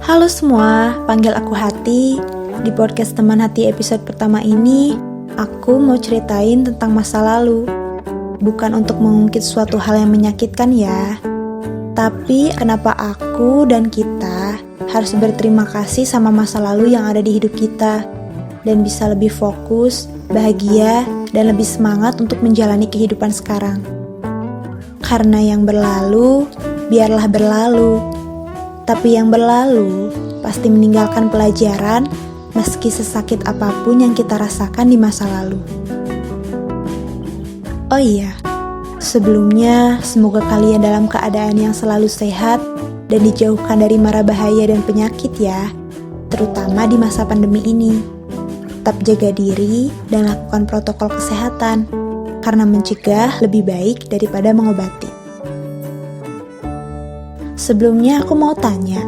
Halo semua, panggil aku Hati. Di podcast Teman Hati episode pertama ini, aku mau ceritain tentang masa lalu. Bukan untuk mengungkit suatu hal yang menyakitkan ya, tapi kenapa aku dan kita harus berterima kasih sama masa lalu yang ada di hidup kita, dan bisa lebih fokus, bahagia, dan lebih semangat untuk menjalani kehidupan sekarang. Karena yang berlalu, biarlah berlalu. Tapi yang berlalu pasti meninggalkan pelajaran meski sesakit apapun yang kita rasakan di masa lalu. Oh iya, sebelumnya semoga kalian dalam keadaan yang selalu sehat dan dijauhkan dari mara bahaya dan penyakit ya, terutama di masa pandemi ini. Tetap jaga diri dan lakukan protokol kesehatan, karena mencegah lebih baik daripada mengobati. Sebelumnya aku mau tanya,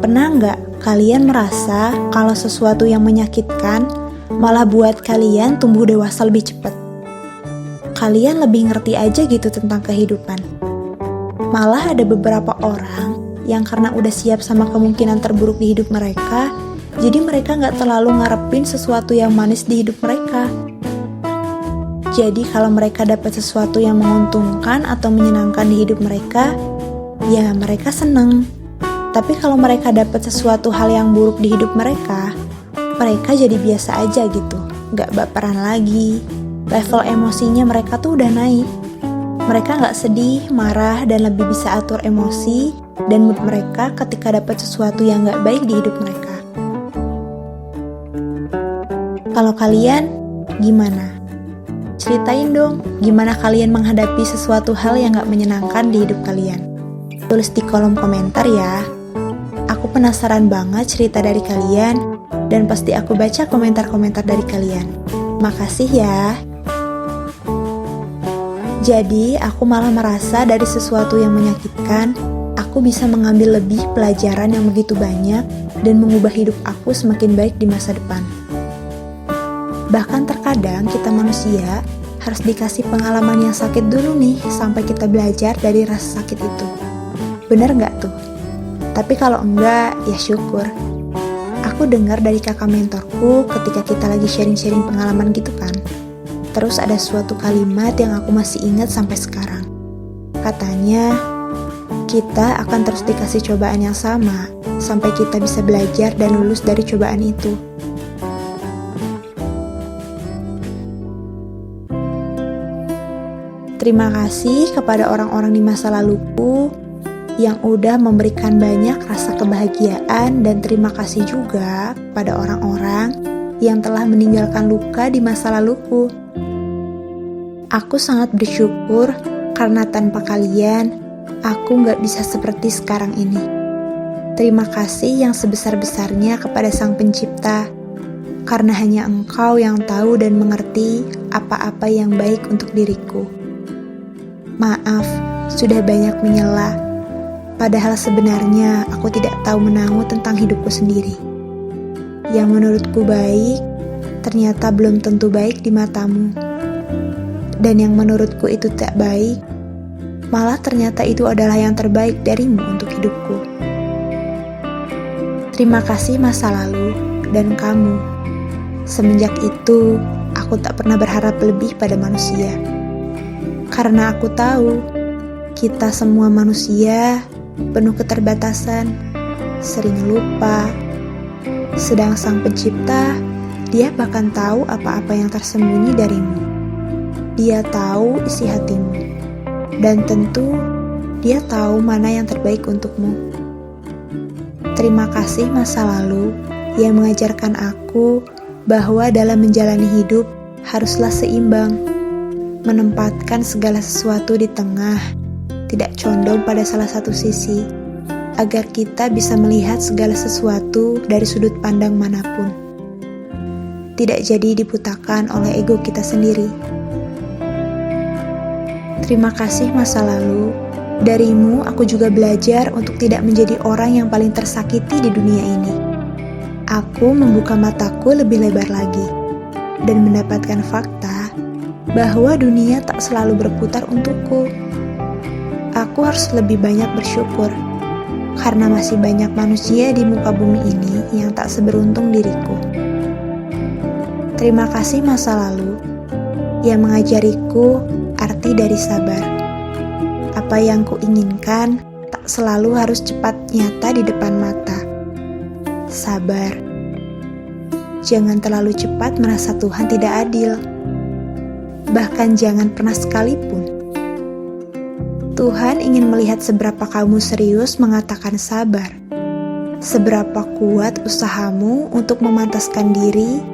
pernah nggak kalian merasa kalau sesuatu yang menyakitkan malah buat kalian tumbuh dewasa lebih cepat? Kalian lebih ngerti aja gitu tentang kehidupan. Malah ada beberapa orang yang karena udah siap sama kemungkinan terburuk di hidup mereka, jadi mereka nggak terlalu ngarepin sesuatu yang manis di hidup mereka. Jadi kalau mereka dapat sesuatu yang menguntungkan atau menyenangkan di hidup mereka, ya mereka seneng. Tapi kalau mereka dapat sesuatu hal yang buruk di hidup mereka jadi biasa aja gitu, gak baperan lagi. Level emosinya mereka tuh udah naik. Mereka gak sedih, marah, dan lebih bisa atur emosi dan mood mereka ketika dapat sesuatu yang gak baik di hidup mereka. Kalau kalian, gimana? Ceritain dong, gimana kalian menghadapi sesuatu hal yang gak menyenangkan di hidup kalian. Tulis di kolom komentar ya. Aku penasaran banget cerita dari kalian, dan pasti aku baca komentar-komentar dari kalian. Makasih ya. Jadi, aku malah merasa dari sesuatu yang menyakitkan, aku bisa mengambil lebih pelajaran yang begitu banyak dan mengubah hidup aku semakin baik di masa depan. Bahkan terkadang kita manusia harus dikasih pengalaman yang sakit dulu nih, sampai kita belajar dari rasa sakit itu. Bener nggak tuh? Tapi kalau enggak, ya syukur. Aku dengar dari kakak mentorku ketika kita lagi sharing-sharing pengalaman gitu kan. Terus ada suatu kalimat yang aku masih ingat sampai sekarang. Katanya, kita akan terus dikasih cobaan yang sama sampai kita bisa belajar dan lulus dari cobaan itu. Terima kasih kepada orang-orang di masa laluku yang udah memberikan banyak rasa kebahagiaan, dan terima kasih juga pada orang-orang yang telah meninggalkan luka di masa laluku. Aku sangat bersyukur karena tanpa kalian, aku gak bisa seperti sekarang ini. Terima kasih yang sebesar-besarnya kepada Sang Pencipta, karena hanya Engkau yang tahu dan mengerti apa-apa yang baik untuk diriku. Maaf, sudah banyak menyela. Padahal sebenarnya aku tidak tahu menahu tentang hidupku sendiri. Yang menurutku baik, ternyata belum tentu baik di matamu. Dan yang menurutku itu tak baik, malah ternyata itu adalah yang terbaik darimu untuk hidupku. Terima kasih masa lalu dan kamu. Semenjak itu, aku tak pernah berharap lebih pada manusia. Karena aku tahu, kita semua manusia penuh keterbatasan, sering lupa. Sedang Sang Pencipta, Dia bahkan tahu apa-apa yang tersembunyi darimu. Dia tahu isi hatimu, dan tentu Dia tahu mana yang terbaik untukmu. Terima kasih masa lalu yang mengajarkan aku bahwa dalam menjalani hidup haruslah seimbang, menempatkan segala sesuatu di tengah, tidak condong pada salah satu sisi, agar kita bisa melihat segala sesuatu dari sudut pandang manapun. Tidak jadi dibutakan oleh ego kita sendiri. Terima kasih masa lalu. Darimu aku juga belajar untuk tidak menjadi orang yang paling tersakiti di dunia ini. Aku membuka mataku lebih lebar lagi dan mendapatkan fakta bahwa dunia tak selalu berputar untukku. Aku harus lebih banyak bersyukur karena masih banyak manusia di muka bumi ini yang tak seberuntung diriku. Terima kasih masa lalu yang mengajariku arti dari sabar. Apa yang kuinginkan tak selalu harus cepat nyata di depan mata. Sabar. Jangan terlalu cepat merasa Tuhan tidak adil. Bahkan jangan pernah sekalipun. Tuhan ingin melihat seberapa kamu serius mengatakan sabar. Seberapa kuat usahamu untuk memantaskan diri.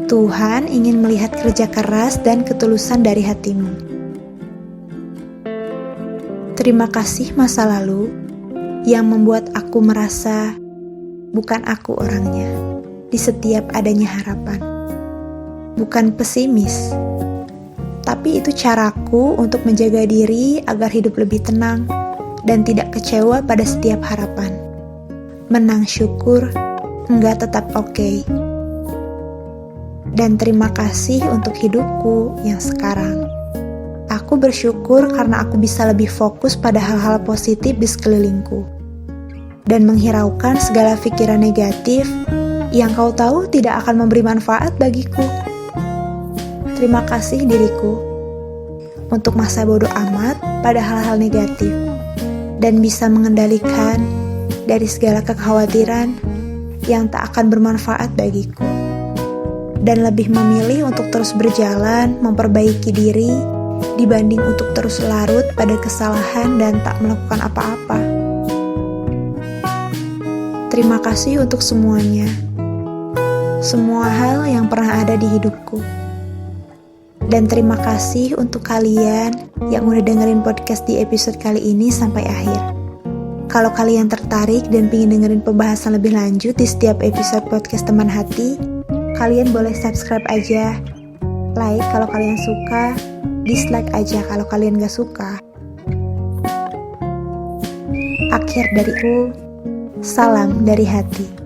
Tuhan ingin melihat kerja keras dan ketulusan dari hatimu. Terima kasih masa lalu yang membuat aku merasa bukan aku orangnya di setiap adanya harapan. Bukan pesimis, tapi itu caraku untuk menjaga diri agar hidup lebih tenang dan tidak kecewa pada setiap harapan. Menang syukur, enggak tetap oke. Dan terima kasih untuk hidupku yang sekarang. Aku bersyukur karena aku bisa lebih fokus pada hal-hal positif di sekelilingku dan menghiraukan segala pikiran negatif yang kau tahu tidak akan memberi manfaat bagiku. Terima kasih diriku untuk masa bodoh amat pada hal-hal negatif dan bisa mengendalikan dari segala kekhawatiran yang tak akan bermanfaat bagiku. Dan lebih memilih untuk terus berjalan, memperbaiki diri, dibanding untuk terus larut pada kesalahan dan tak melakukan apa-apa. Terima kasih untuk semuanya. Semua hal yang pernah ada di hidupku. Dan terima kasih untuk kalian yang udah dengerin podcast di episode kali ini sampai akhir. Kalau kalian tertarik dan pengen dengerin pembahasan lebih lanjut di setiap episode podcast Teman Hati, kalian boleh subscribe aja, like kalau kalian suka, dislike aja kalau kalian gak suka. Akhir dariku, salam dari hati.